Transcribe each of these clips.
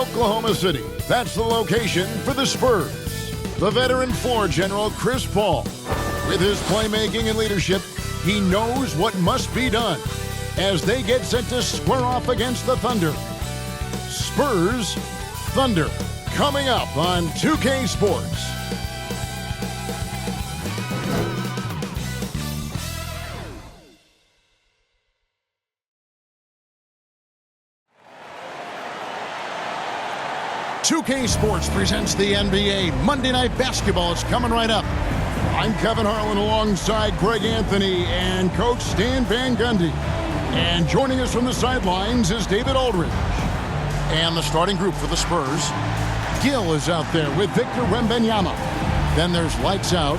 Oklahoma City. That's the location for the Spurs. The veteran floor general, Chris Paul. With his playmaking and leadership, he knows what must be done as they get set to square off against the Thunder. Spurs Thunder coming up on 2K Sports. "2K Sports presents the NBA Monday Night Basketball. It's coming right up. I'm Kevin Harlan alongside Greg Anthony and Coach Stan Van Gundy. And joining us from the sidelines is David Aldridge. And the starting group for the Spurs. Gill is out there with Victor Wembanyama. Then there's Lights Out.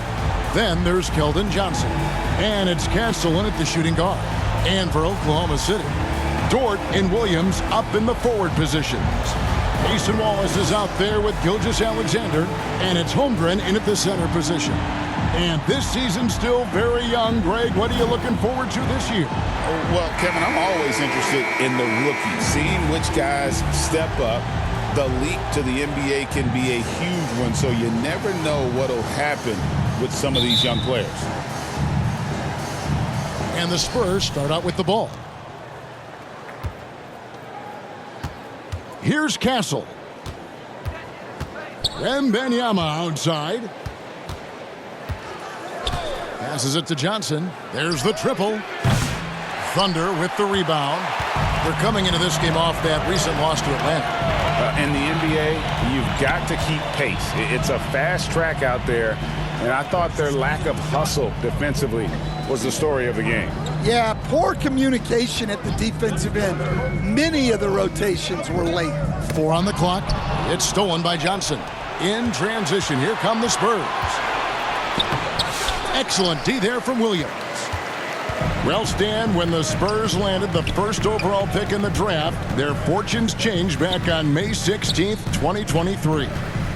Then there's Keldon Johnson. And it's Castle in at the shooting guard. And for Oklahoma City, Dort and Williams up in the forward positions. Mason Wallace is out there with Gilgeous-Alexander, and it's Holmgren in at the center position. And this season's still very young. Greg, what are you looking forward to this year? Well, Kevin, I'm always interested in the rookies, seeing which guys step up. The leap to the NBA can be a huge one, so you never know what will happen with some of these young players. And the Spurs start out with the ball. Here's Castle. Wembanyama outside. Passes it to Johnson. There's the triple. Thunder with the rebound. They're coming into this game off that recent loss to Atlanta. In the NBA, you've got to keep pace. It's a fast track out there, and I thought their lack of hustle defensively was the story of the game. Yeah, poor communication at the defensive end. Many of the rotations were late. 4 on the clock. It's stolen by Johnson. In transition, here come the Spurs. Excellent D there from Williams. Well, Stan, when the Spurs landed the first overall pick in the draft, their fortunes changed back on May 16th, 2023.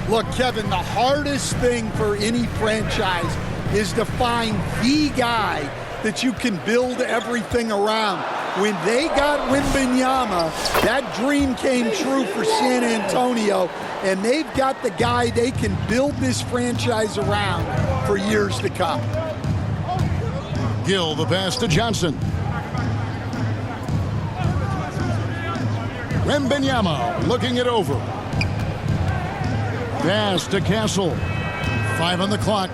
Look, Kevin, the hardest thing for any franchise is to find the guy that you can build everything around. When they got Wembanyama, that dream came true for San Antonio, and they've got the guy they can build this franchise around for years to come. Gill, the pass to Johnson. Wembanyama looking it over. Pass to Castle. 5 on the clock.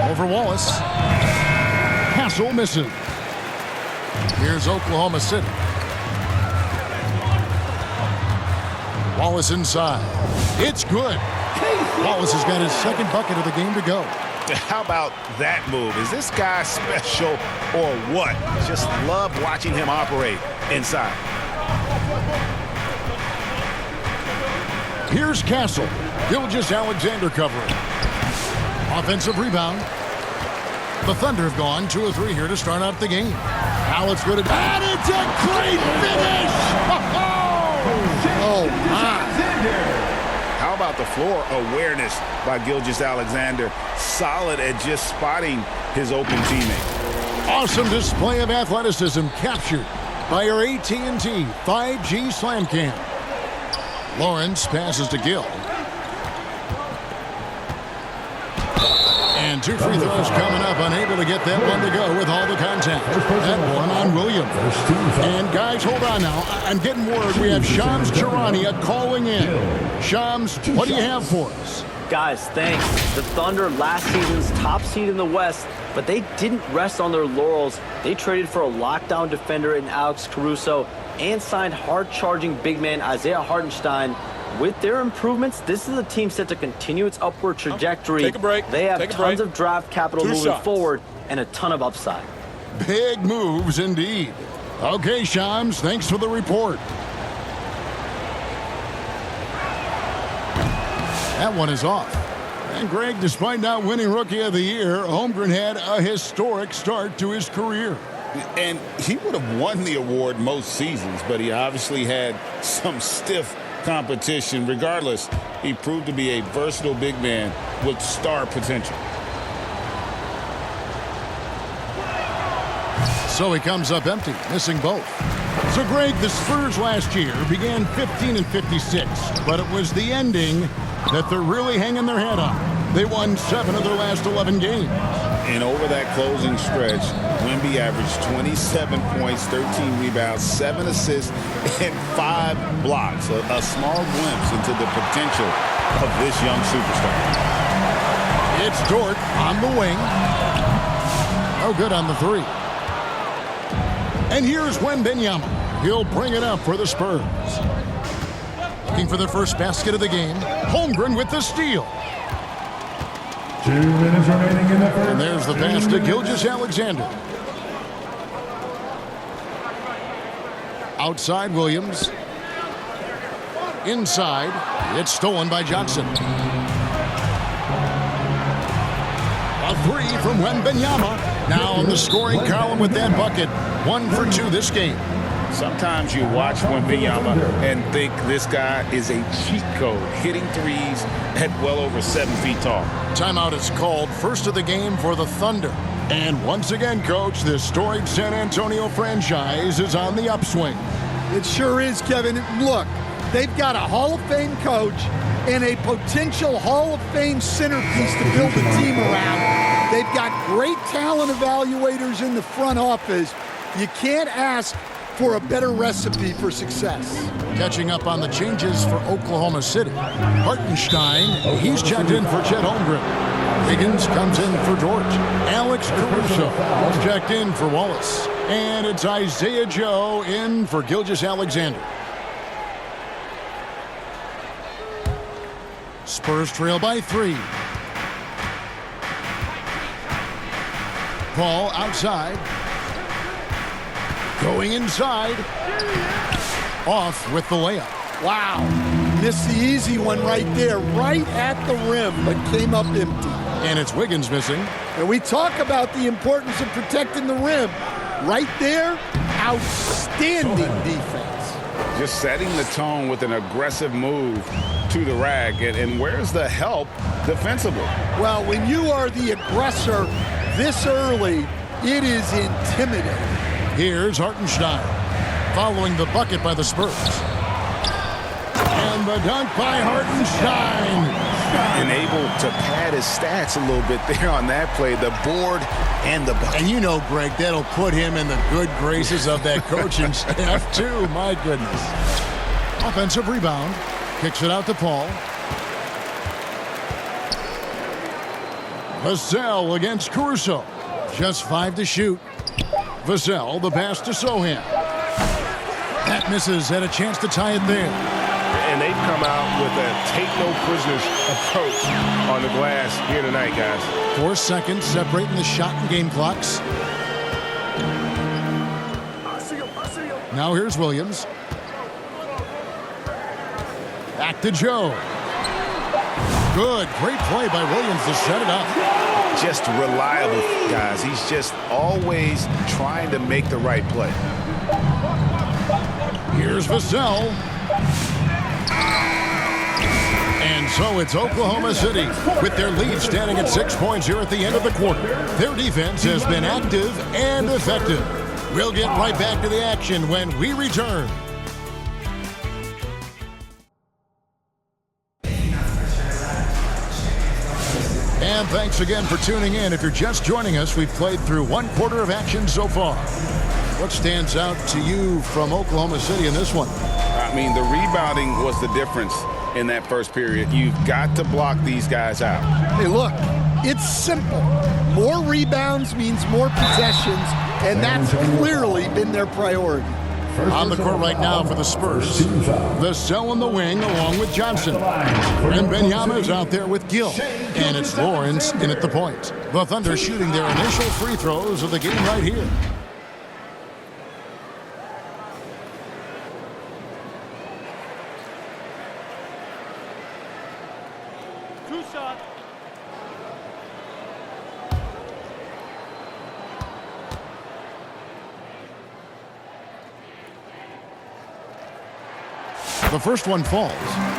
Over Wallace. Castle misses. Here's Oklahoma City. Wallace inside. It's good. Wallace has got his second bucket of the game to go. How about that move? Is this guy special or what? Just love watching him operate inside. Here's Castle. Gilgeous-Alexander covering. Offensive rebound. The Thunder have gone 2 of 3 here to start out the game. Now let's go to... And it's a great finish! Oh, my. How about the floor awareness by Gilgeous-Alexander? Solid at just spotting his open teammate. Awesome display of athleticism captured by our AT&T 5G Slam Cam. Lawrence passes to Gill. And 2 free throws coming up, unable to get that one to go with all the contact. That one on Williams. And guys, hold on now. I'm getting word we have Shams Charania calling in. Shams, what do you have for us? Guys, thanks. The Thunder, last season's top seed in the West, but they didn't rest on their laurels. They traded for a lockdown defender in Alex Caruso and signed hard-charging big man Isaiah Hartenstein. With their improvements, this is a team set to continue its upward trajectory. Take a break. They have tons of draft capital moving forward and a ton of upside. Big moves indeed. Okay, Shams, thanks for the report. That one is off. And Greg, despite not winning Rookie of the Year, Holmgren had a historic start to his career. And he would have won the award most seasons, but he obviously had some stiff competition. Regardless, he proved to be a versatile big man with star potential. So he comes up empty, missing both. So, Greg, the Spurs last year began 15-56, but it was the ending that they're really hanging their head on. They won 7 of their last 11 games. And over that closing stretch, Wemby averaged 27 points, 13 rebounds, 7 assists, and 5 blocks. A small glimpse into the potential of this young superstar. It's Dort on the wing. No good on the 3. And here's Wembanyama. He'll bring it up for the Spurs. Looking for their first basket of the game. Holmgren with the steal. 2 minutes remaining in the first. And there's the pass to Gilgeous-Alexander. Outside Williams. Inside. It's stolen by Johnson. A 3 from Wembanyama. Now on the scoring column with that bucket. 1 for 2 this game. Sometimes you watch Wembanyama and think this guy is a cheat code, hitting threes at well over 7 feet tall. Timeout is called, first of the game for the Thunder. And once again, Coach, this storied San Antonio franchise is on the upswing. It sure is, Kevin. Look, they've got a Hall of Fame coach and a potential Hall of Fame centerpiece to build a team around. They've got great talent evaluators in the front office. You can't ask for a better recipe for success. Catching up on the changes for Oklahoma City. Hartenstein, he's checked in for Chet Holmgren. Higgins comes in for George. Alex Caruso checked in for Wallace. And it's Isaiah Joe in for Gilgeous-Alexander. Spurs trail by 3. Paul outside. Going inside. Off with the layup. Wow. Missed the easy one right there, right at the rim, but came up empty. And it's Wiggins missing. And we talk about the importance of protecting the rim. Right there, outstanding defense. Just setting the tone with an aggressive move to the rack. And where's the help defensively? Well, when you are the aggressor this early, it is intimidating. Here's Hartenstein, following the bucket by the Spurs. And the dunk by Hartenstein. And able to pad his stats a little bit there on that play, the board and the bucket. And you know, Greg, that'll put him in the good graces of that coaching staff, too. My goodness. Offensive rebound. Kicks it out to Paul. Vassell against Caruso. Just 5 to shoot. Vassell, the pass to Sohan. That misses, had a chance to tie it there. And they've come out with a take-no-prisoners approach on the glass here tonight, guys. 4 seconds separating the shot and game clocks. Now here's Williams. Back to Joe. Good, great play by Williams to set it up. Just reliable, guys. He's just always trying to make the right play. Here's Vassell. And so it's Oklahoma City with their lead standing at 6 points here at the end of the quarter. Their defense has been active and effective. We'll get right back to the action when we return. And thanks again for tuning in. If you're just joining us, we've played through 1 quarter of action so far. What stands out to you from Oklahoma City in this one? I mean, the rebounding was the difference in that first period. You've got to block these guys out. Hey, look, it's simple. More rebounds means more possessions, and that's clearly been their priority. On the court right now for the Spurs. Vassell in the wing along with Johnson. And Wembanyama's out there with Gill. And it's Lawrence in at the point. The Thunder shooting their initial free throws of the game right here. The first one falls.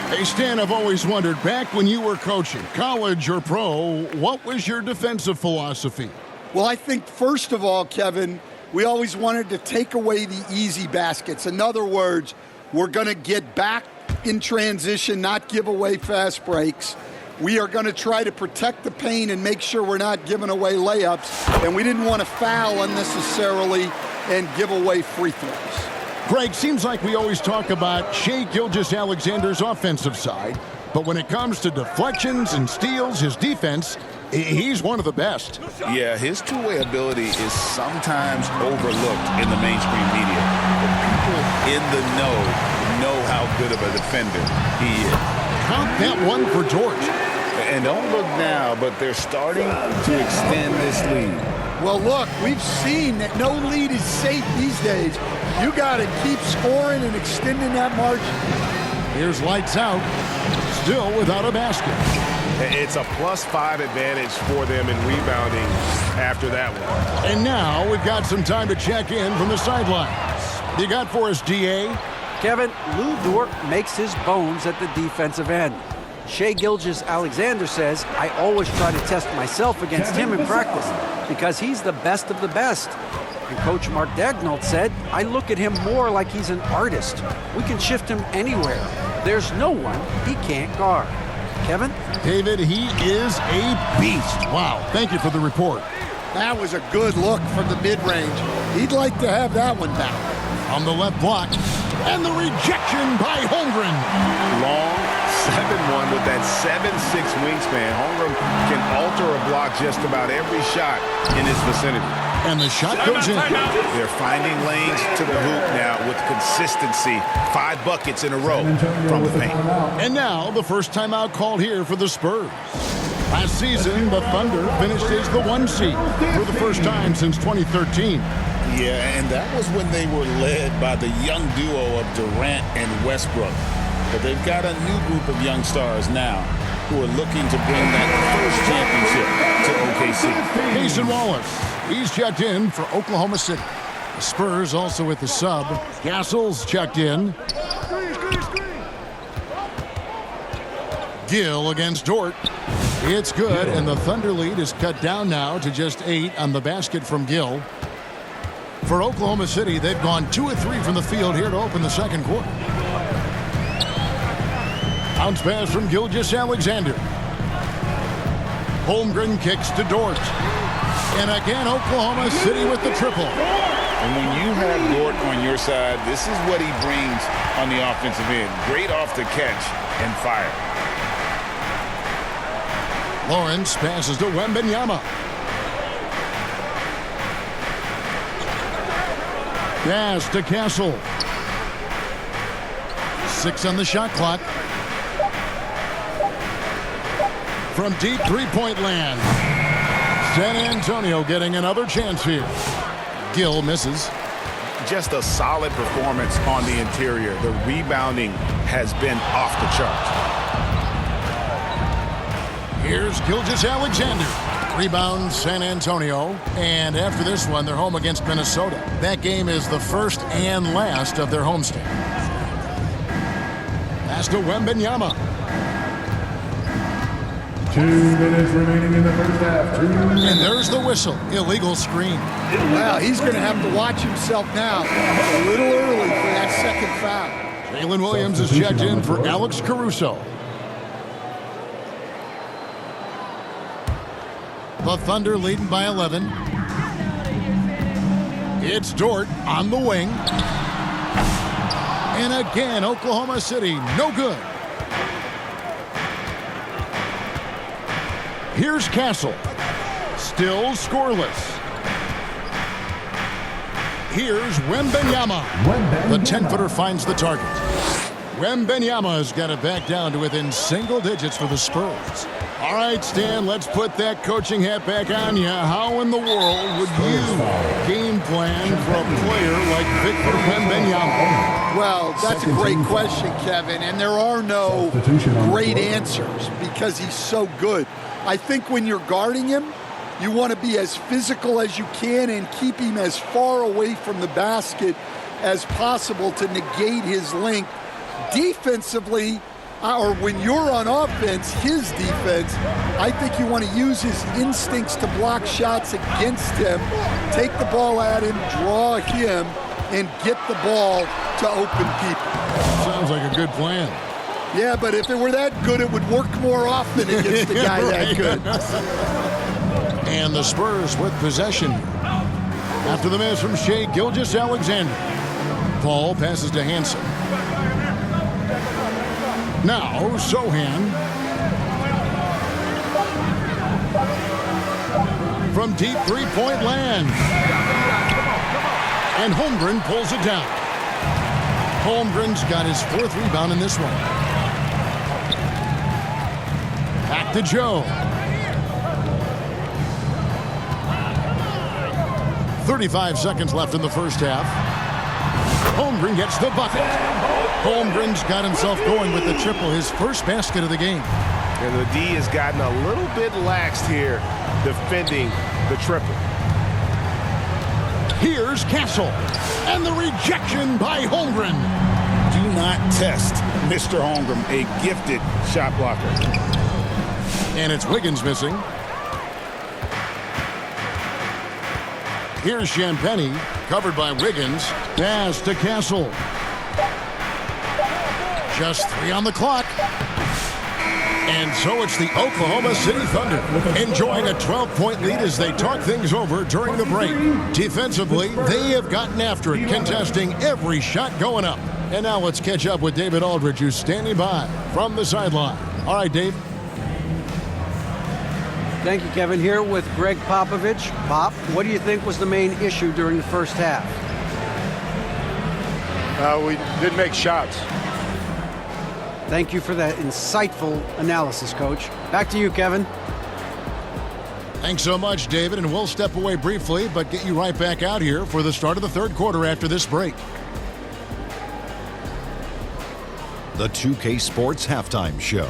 Hey, Stan, I've always wondered, back when you were coaching, college or pro, what was your defensive philosophy? Well, I think, first of all, Kevin, we always wanted to take away the easy baskets. In other words, we're going to get back in transition, not give away fast breaks. We are going to try to protect the paint and make sure we're not giving away layups. And we didn't want to foul unnecessarily and give away free throws. Greg, seems like we always talk about Shai Gilgeous-Alexander's offensive side, but when it comes to deflections and steals, his defense, he's one of the best. Yeah, his two-way ability is sometimes overlooked in the mainstream media. But people in the know how good of a defender he is. Count that one for George. And don't look now, but they're starting to extend this lead. Well, look, we've seen that no lead is safe these days. You got to keep scoring and extending that margin. Here's lights out, still without a basket. It's a +5 advantage for them in rebounding after that one. And now we've got some time to check in from the sidelines. You got for us, D.A.? Kevin, Lou Dort makes his bones at the defensive end. Shai Gilgeous-Alexander says, I always try to test myself against him in practice because he's the best of the best. And Coach Mark Daigneault said, I look at him more like he's an artist. We can shift him anywhere. There's no one he can't guard. Kevin? David, he is a beast. Wow, thank you for the report. That was a good look from the mid-range. He'd like to have that one back. On the left block, and the rejection by Holmgren. Long 7-1 with that 7'6" wingspan. Holmgren can alter a block just about every shot in his vicinity. And the shot goes in. They're finding lanes to the hoop now with consistency. 5 buckets in a row from the paint. And now the first timeout called here for the Spurs. Last season, the Thunder finished as the 1 seed for the first time since 2013. Yeah, and that was when they were led by the young duo of Durant and Westbrook. But they've got a new group of young stars now who are looking to bring that first championship to OKC. Mason Wallace, he's checked in for Oklahoma City. The Spurs also with the sub. Gassel's checked in. Gill against Dort. It's good, and the Thunder lead is cut down now to just 8 on the basket from Gill. For Oklahoma City, they've gone 2 of 3 from the field here to open the second quarter. Bounce pass from Gilgeous-Alexander. Holmgren kicks to Dort. And again, Oklahoma City with the triple. And when you have Dort on your side, this is what he brings on the offensive end. Great off the catch and fire. Lawrence passes to Wembanyama. Pass to Castle. 6 on the shot clock. From deep three-point land. San Antonio getting another chance here. Gill misses. Just a solid performance on the interior. The rebounding has been off the charts. Here's Gilgeous-Alexander. Rebound San Antonio. And after this one, they're home against Minnesota. That game is the first and last of their homestand. Pass to Wembanyama. 2 minutes remaining in the first half. 2 minutes. And there's the whistle. Illegal screen. Well, he's going to have to watch himself now. It's a little early for that second foul. Jalen Williams is checked in for Alex Caruso. The Thunder leading by 11. It's Dort on the wing. And again, Oklahoma City, no good. Here's Castle. Still scoreless. Here's Wembanyama. The 10-footer finds the target. Wembanyama's got it back down to within single digits for the Spurs. All right, Stan, let's put that coaching hat back on you. How in the world would you game plan for a player like Victor Wembanyama? Well, that's a great question, Kevin, and there are no great answers because he's so good. I think when you're guarding him, you want to be as physical as you can and keep him as far away from the basket as possible to negate his length. Defensively, or when you're on offense, his defense, I think you want to use his instincts to block shots against him, take the ball at him, draw him, and get the ball to open people. Sounds like a good plan. Yeah, but if it were that good, it would work more often against a guy that good. And the Spurs with possession. After the miss from Shai Gilgeous-Alexander. Paul passes to Hansen. Now, Sohan. From deep three-point land. And Holmgren pulls it down. Holmgren's got his 4th rebound in this one. Back to Joe. 35 seconds left in the first half. Holmgren gets the bucket. Holmgren's got himself going with the triple, his first basket of the game. And the D has gotten a little bit laxed here defending the triple. Here's Castle. And the rejection by Holmgren. Do not test Mr. Holmgren, a gifted shot blocker. And it's Wiggins missing. Here's Champagnie, covered by Wiggins. Pass to Castle. Just 3 on the clock. And so it's the Oklahoma City Thunder enjoying a 12-point lead as they talk things over during the break. Defensively, they have gotten after it, contesting every shot going up. And now let's catch up with David Aldridge, who's standing by from the sideline. All right, Dave. Thank you, Kevin. Here with Greg Popovich. Pop, what do you think was the main issue during the first half? We didn't make shots. Thank you for that insightful analysis, Coach. Back to you, Kevin. Thanks so much, David, and we'll step away briefly, but get you right back out here for the start of the third quarter after this break. The 2K Sports Halftime Show.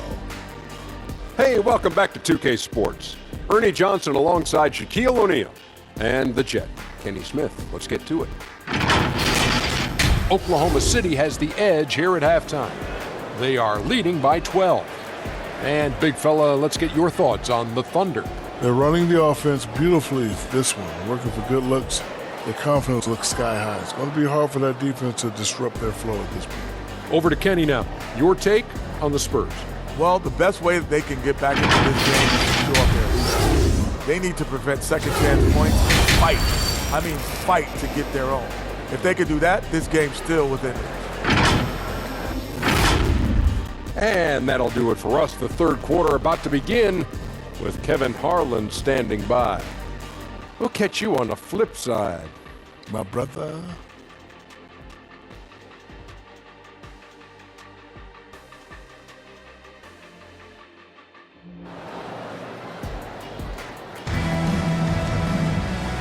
Hey, welcome back to 2K Sports. Ernie Johnson alongside Shaquille O'Neal and the Jet, Kenny Smith. Let's get to it. Oklahoma City has the edge here at halftime. They are leading by 12. And big fella, let's get your thoughts on the Thunder. They're running the offense beautifully this one, working for good looks. Their confidence looks sky high. It's going to be hard for that defense to disrupt their flow at this point. Over to Kenny now. Your take on the Spurs. Well, the best way that they can get back into this game is to show up their lead. They need to prevent second chance points and fight. I mean, fight to get their own. If they can do that, this game's still within it. And that'll do it for us. The third quarter about to begin with Kevin Harlan standing by. We'll catch you on the flip side, my brother.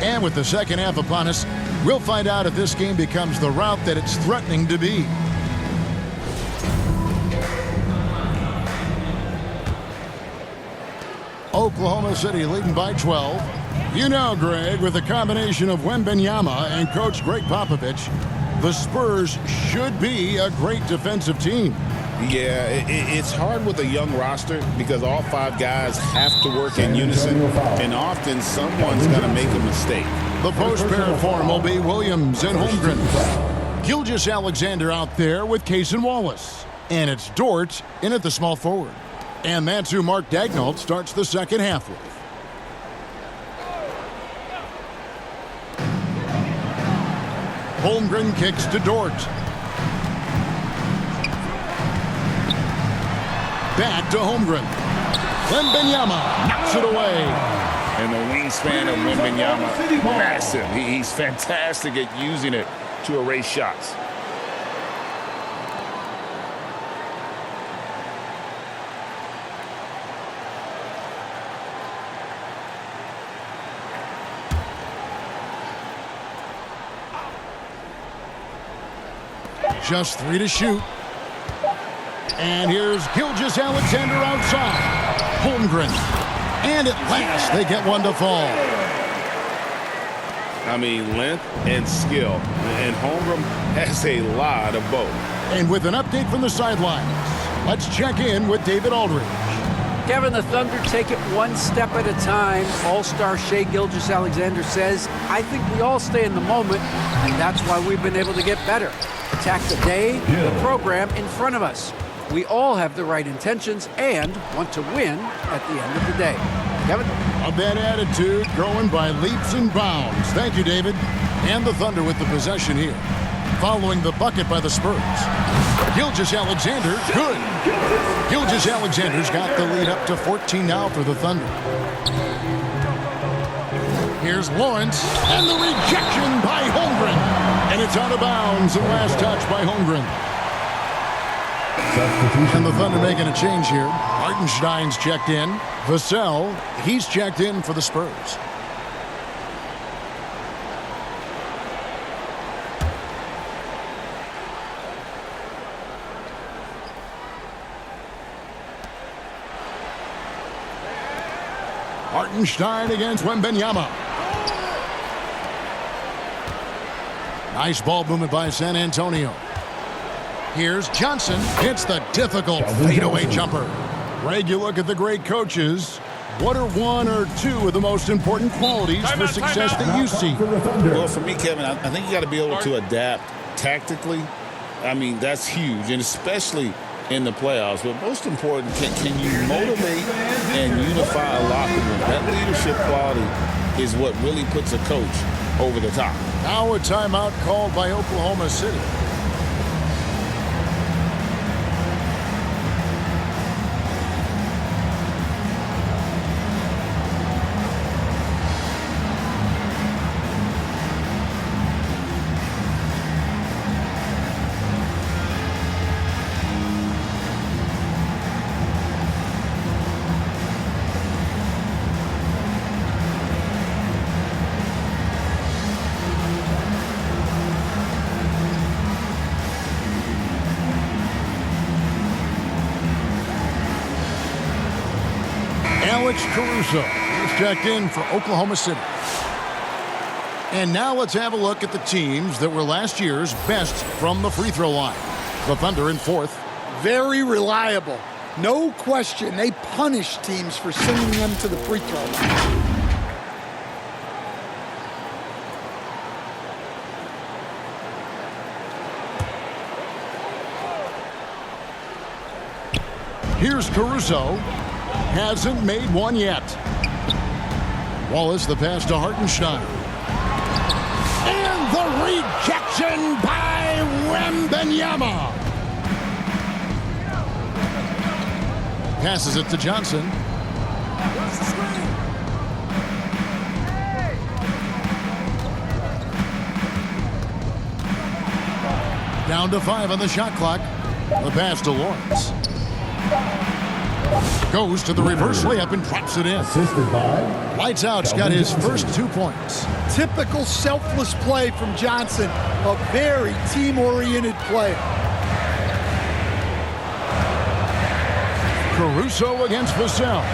And with the second half upon us, we'll find out if this game becomes the rout that it's threatening to be. Oklahoma City leading by 12. You know, Greg, with a combination of Wembanyama and Coach Greg Popovich, the Spurs should be a great defensive team. Yeah, it's hard with a young roster because all 5 guys have to work in unison, and often someone's going to make a mistake. The post pair form will be Williams and Holmgren. Gilgeous-Alexander out there with Case and Wallace. And it's Dort in at the small forward. And that's who Mark Daigneault starts the second half with. Holmgren kicks to Dort. Back to Holmgren. Wembanyama knocks it away. And the wingspan of Wembanyama, massive. He's fantastic at using it to erase shots. Just 3 to shoot. And here's Gilgeous-Alexander outside. Holmgren. And at last, they get one to fall. I mean, length and skill. And Holmgren has a lot of both. And with an update from the sidelines, Let's check in with David Aldridge. Kevin, the Thunder take it one step at a time. All-star Shai Gilgeous-Alexander says, I think we all stay in the moment, and that's why we've been able to get better. Attack the day, the program in front of us. We all have the right intentions and want to win at the end of the day. Kevin? A bad attitude growing by leaps and bounds. Thank you, David. And the Thunder with the possession here. Following the bucket by the Spurs. Gilgeous-Alexander, good. Gilgeous-Alexander's got the lead up to 14 now for the Thunder. Here's Lawrence, and the rejection by Holmgren. And it's out of bounds, and last touch by Holmgren. And the Thunder making a change here. Hartenstein's checked in. Vassell, he's checked in for the Spurs. Hartenstein against Wembanyama. Nice ball movement by San Antonio. Here's Johnson. Hits the difficult fadeaway jumper. Greg, you look at the great coaches. What are one or two of the most important qualities for success that you see? Well, for me, Kevin, I think you got to be able to adapt tactically. I mean, that's huge, and especially in the playoffs. But most important, can you motivate and unify a locker room? That leadership quality is what really puts a coach over the top. Now a timeout called by Oklahoma City. Caruso is checked in for Oklahoma City. And now let's have a look at the teams that were last year's best from the free throw line. The Thunder in fourth. Very reliable. No question. They punish teams for sending them to the free throw line. Here's Caruso. Hasn't made one yet. Wallace, the pass to Hartenstein. And the rejection by Wembanyama. Passes it to Johnson. Down to 5 on the shot clock. The pass to Lawrence. Goes to the reverse layup and drops it in. Assisted by Lights Out's got his first 2 points. Typical selfless play from Johnson. A very team-oriented play. Caruso against Vassell.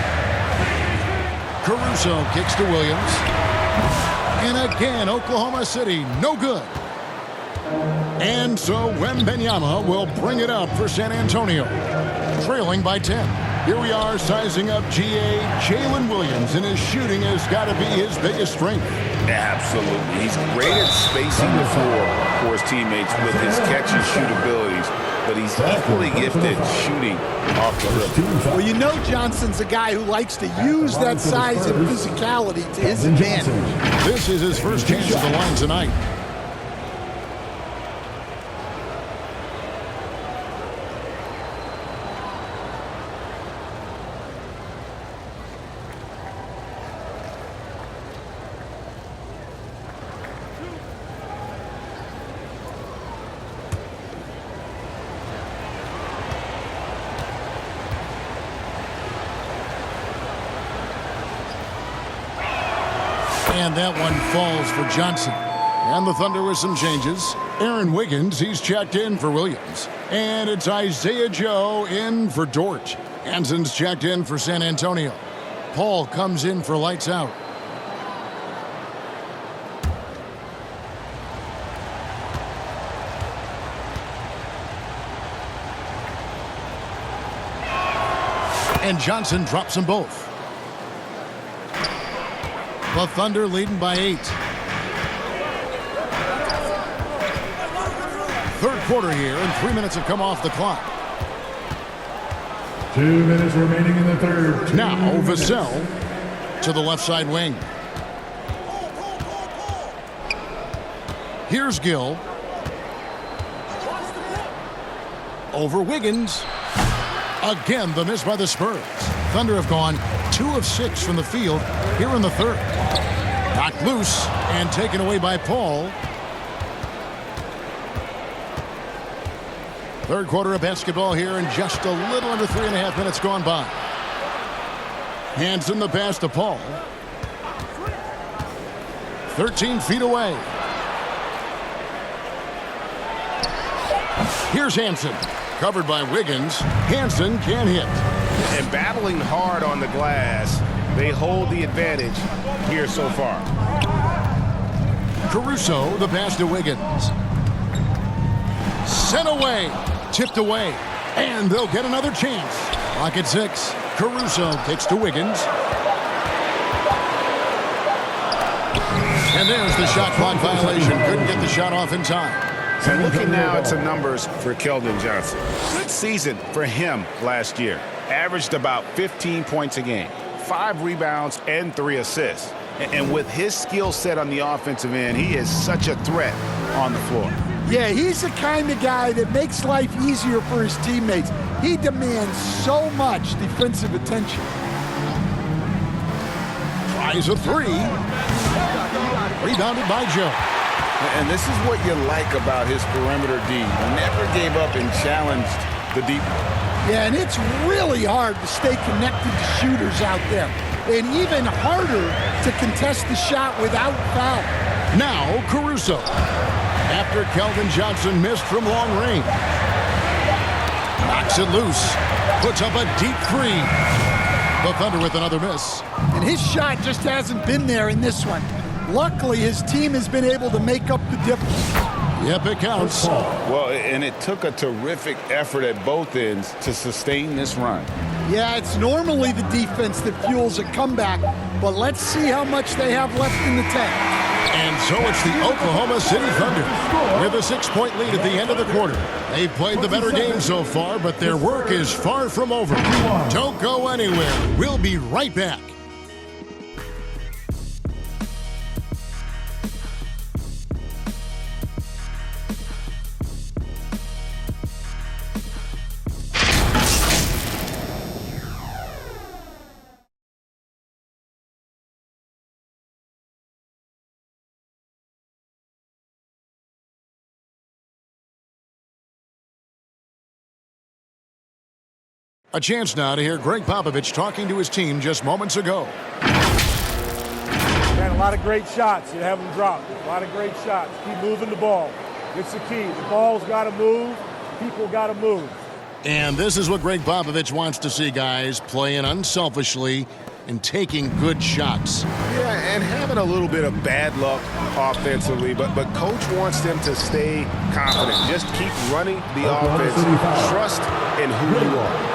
Caruso kicks to Williams. And again, Oklahoma City, no good. And so Wembanyama will bring it up for San Antonio, trailing by 10. Here we are sizing up GA Jalen Williams, and his shooting has got to be his biggest strength. Absolutely. He's great at spacing the floor for his teammates with his catch and shoot abilities, but he's equally gifted shooting off the rip. Well, you know Johnson's a guy who likes to use that size and physicality to his advantage. This is his first chance at the line tonight. And that one falls for Johnson. And the Thunder with some changes. Aaron Wiggins, he's checked in for Williams. And it's Isaiah Joe in for Dort. Hanson's checked in for San Antonio. Paul comes in for Lights Out. And Johnson drops them both. The Thunder leading by 8. Third quarter here, and 3 minutes have come off the clock. 2 minutes remaining in the third. Now, Vassell to the left side wing. Here's Gill. Over Wiggins. Again, the miss by the Spurs. Thunder have gone 2 of 6 from the field here in the third. Knocked loose and taken away by Paul. Third quarter of basketball here, and just a little under 3.5 minutes gone by. Hands in the pass to Paul. 13 feet away. Here's Hansen. Covered by Wiggins. Hansen can't hit. And battling hard on the glass, they hold the advantage here so far. Caruso, the pass to Wiggins. Sent away. Tipped away. And they'll get another chance. Clock at 6. Caruso kicks to Wiggins. And there's the shot clock violation. Couldn't get the shot off in time. And looking now at some numbers for Keldon Johnson. Good season for him last year. Averaged about 15 points a game, 5 rebounds, and 3 assists. And with his skill set on the offensive end, he is such a threat on the floor. Yeah, he's the kind of guy that makes life easier for his teammates. He demands so much defensive attention. Tries a 3. Rebounded by Joe. And this is what you like about his perimeter D. He never gave up and challenged the deep. Yeah, and it's really hard to stay connected to shooters out there. And even harder to contest the shot without foul. Now Caruso. After Keldon Johnson missed from long range. Knocks it loose. Puts up a deep 3. The Thunder with another miss. And his shot just hasn't been there in this one. Luckily, his team has been able to make up the difference. Yep, it counts. Well, and it took a terrific effort at both ends to sustain this run. Yeah, it's normally the defense that fuels a comeback, but let's see how much they have left in the tank. And so it's the Oklahoma City Thunder with a 6-point lead at the end of the quarter. They've played the better game so far, but their work is far from over. Don't go anywhere. We'll be right back. A chance now to hear Greg Popovich talking to his team just moments ago. Man, a lot of great shots. You have them drop. A lot of great shots. Keep moving the ball. It's the key. The ball's got to move. People got to move. And this is what Greg Popovich wants to see, guys, playing unselfishly and taking good shots. Yeah, and having a little bit of bad luck offensively, but Coach wants them to stay confident. Just keep running the offense. Trust in who you are.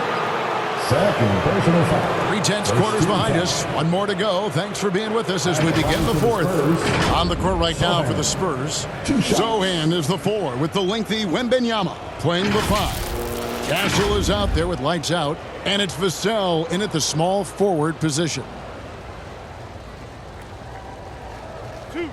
Second personal foul. 3/10 quarters behind us. One more to go. Thanks for being with us as we begin the fourth. On the court right now for the Spurs. Sohan is the 4 with the lengthy Wembanyama playing the 5. Castle is out there with lights out, and it's Vassell in at the small forward position. 2.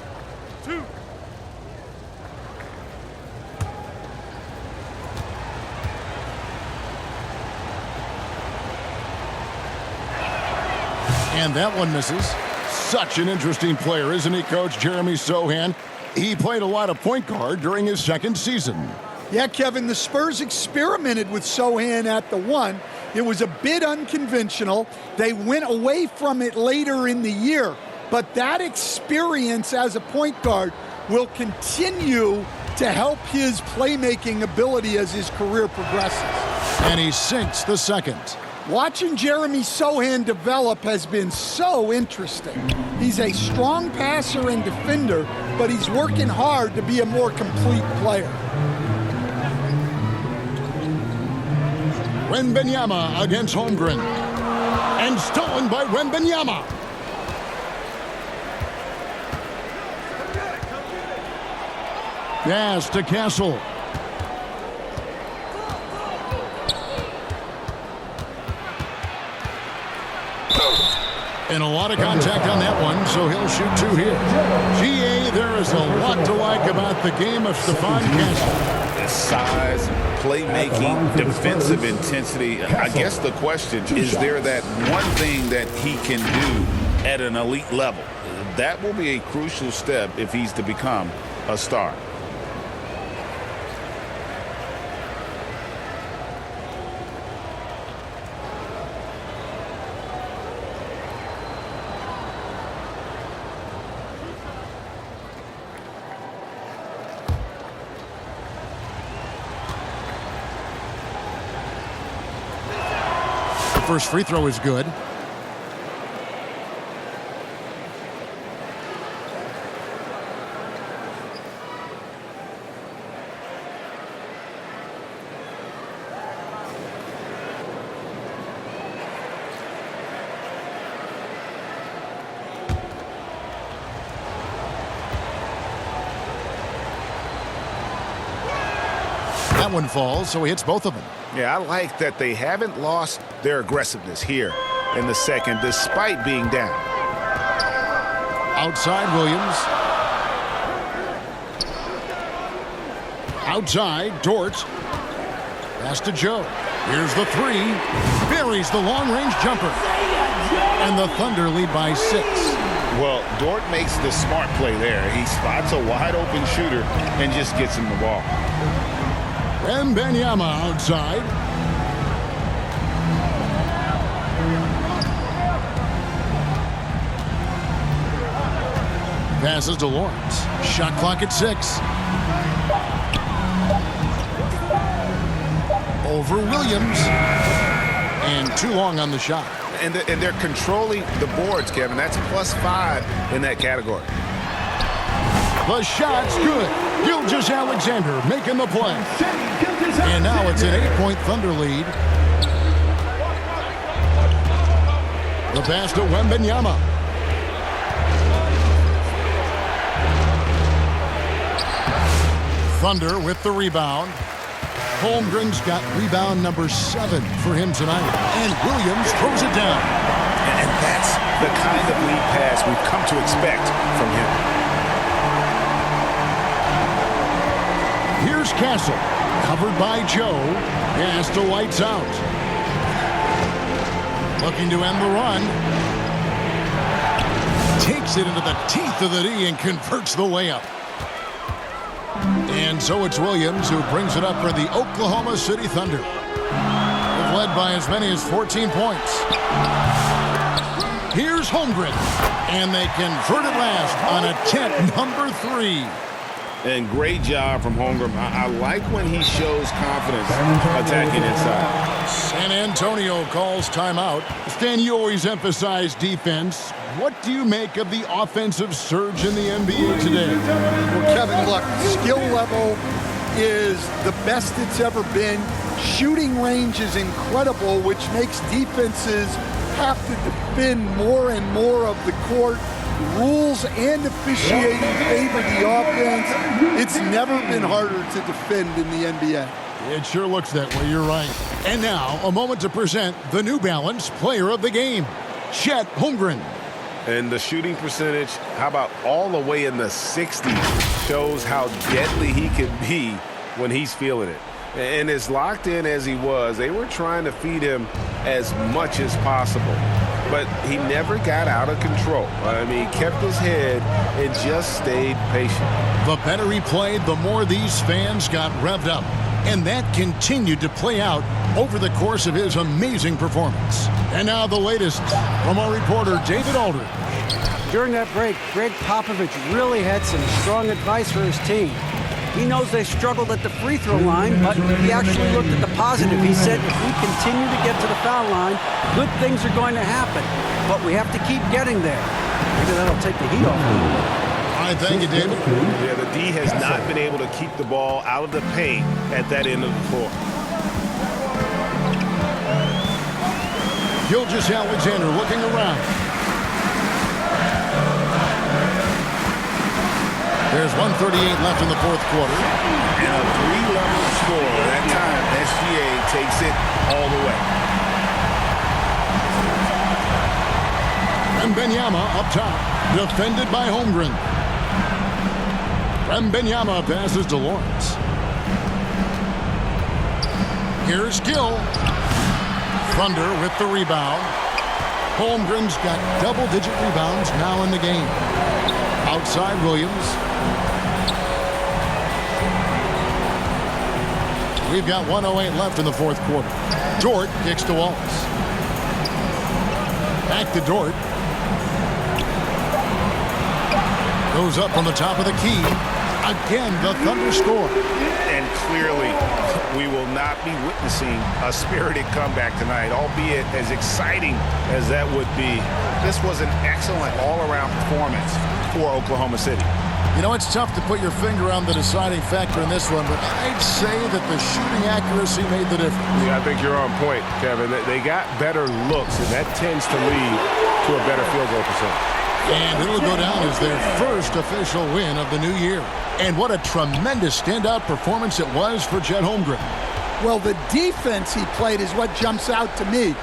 And that one misses. Such an interesting player, isn't he, Coach? Jeremy Sohan. He played a lot of point guard during his second season. Yeah, Kevin, the Spurs experimented with Sohan at the 1. It was a bit unconventional. They went away from it later in the year. But that experience as a point guard will continue to help his playmaking ability as his career progresses. And he sinks the second. Watching Jeremy Sohan develop has been so interesting. He's a strong passer and defender, but he's working hard to be a more complete player. Wembanyama against Holmgren. And stolen by Wembanyama. Yes, to Castle. And a lot of contact on that one, so he'll shoot 2 here. GA, there is a lot to like about the game of Stephon Castle. His size, playmaking, defensive intensity. I guess the question is there that one thing that he can do at an elite level? That will be a crucial step if he's to become a star. First free throw is good. That one falls, so he hits both of them. Yeah, I like that they haven't lost their aggressiveness here in the second, despite being down. Outside, Williams. Outside, Dort. Pass to Joe. Here's the 3. Buries the long-range jumper. And the Thunder lead by 6. Well, Dort makes the smart play there. He spots a wide-open shooter and just gets him the ball. Wembanyama outside. Passes to Lawrence. Shot clock at 6. Over Williams. And too long on the shot. And they're controlling the boards, Kevin. That's +5 in that category. The shot's good. Gilgeous-Alexander making the play. And now it's an 8-point Thunder lead. The pass to Wembanyama. Thunder with the rebound. Holmgren's got rebound number 7 for him tonight. And Williams throws it down. And that's the kind of lead pass we've come to expect from him. Here's Castle. Covered by Joe. Pass to lights out. Looking to end the run. Takes it into the teeth of the D and converts the layup. And so it's Williams who brings it up for the Oklahoma City Thunder. They've led by as many as 14 points. Here's Holmgren. And they convert it last on attempt number 3. And great job from Holmgren. I like when he shows confidence attacking inside. San Antonio calls timeout. Stan, you always emphasize defense. What do you make of the offensive surge in the NBA today? Well, Kevin, look, skill level is the best it's ever been. Shooting range is incredible, which makes defenses have to defend more and more of the court. Rules and officiating favor the offense. It's never been harder to defend in the NBA. It sure looks that way, you're right. And now, a moment to present the New Balance Player of the Game, Chet Holmgren. And the shooting percentage, how about all the way in the 60s, shows how deadly he can be when he's feeling it. And as locked in as he was, they were trying to feed him as much as possible. But he never got out of control. I mean, he kept his head and just stayed patient. The better he played, the more these fans got revved up. And that continued to play out over the course of his amazing performance. And now the latest from our reporter, David Aldridge. During that break, Greg Popovich really had some strong advice for his team. He knows they struggled at the free throw line, but he actually looked at the positive. He said, if we continue to get to the foul line, good things are going to happen. But we have to keep getting there. Maybe that'll take the heat off a little bit. All right, thank you, David. Yeah, the D has not been able to keep the ball out of the paint at that end of the floor. Gilgeous Alexander looking around. There's 1:38 left in the fourth quarter. And a three-level score. That time, SGA takes it all the way. Wembanyama up top, defended by Holmgren. Wembanyama passes to Lawrence. Here's Gill. Thunder with the rebound. Holmgren's got double-digit rebounds now in the game. Outside Williams. We've got 1:08 left in the fourth quarter. Dort kicks to Wallace. Back to Dort. Goes up on the top of the key. Again, the Thunder score. And clearly, we will not be witnessing a spirited comeback tonight, albeit as exciting as that would be. This was an excellent all-around performance for Oklahoma City. You know, it's tough to put your finger on the deciding factor in this one, but I'd say that the shooting accuracy made the difference. Yeah, I think you're on point, Kevin. They got better looks, and that tends to lead to a better field goal percentage. And it'll go down as their first official win of the new year. And what a tremendous standout performance it was for Chet Holmgren. Well, the defense he played is what jumps out to me.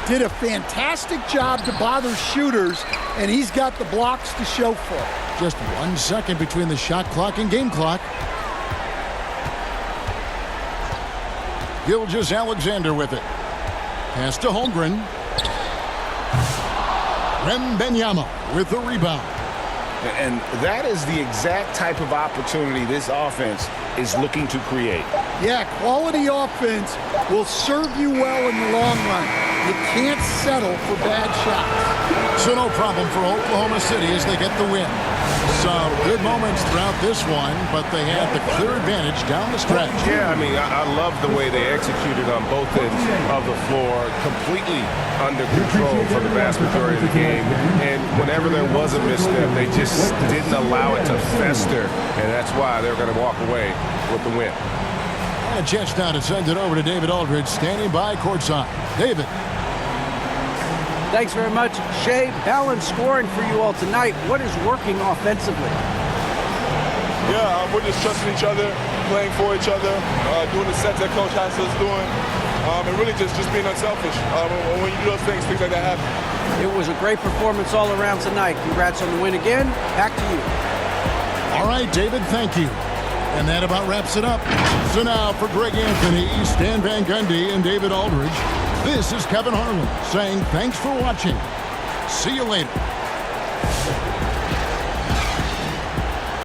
Did a fantastic job to bother shooters, and he's got the blocks to show for it. Just 1 second between the shot clock and game clock. Gilgeous Alexander with it. Pass to Holmgren. Wembanyama with the rebound. And that is the exact type of opportunity this offense is looking to create. Yeah, quality offense will serve you well in the long run. You can't settle for bad shots. So no problem for Oklahoma City as they get the win. Some good moments throughout this one, but they had the clear advantage down the stretch. Yeah, I mean, I love the way they executed on both ends of the floor, completely under control for the vast majority of the game. And whenever there was a misstep, they just didn't allow it to fester, and that's why they're going to walk away with the win. And a chance now to send it over to David Aldridge, standing by courtside. David. Thanks very much, Shea. Balanced scoring for you all tonight. What is working offensively? Yeah, we're just trusting each other, playing for each other, doing the sets that Coach has us doing, and really just being unselfish. When you do those things like that happen. It was a great performance all around tonight. Congrats on the win again. Back to you. All right, David, thank you. And that about wraps it up. So now for Greg Anthony, Stan Van Gundy, and David Aldridge, this is Kevin Harlan saying thanks for watching. See you later.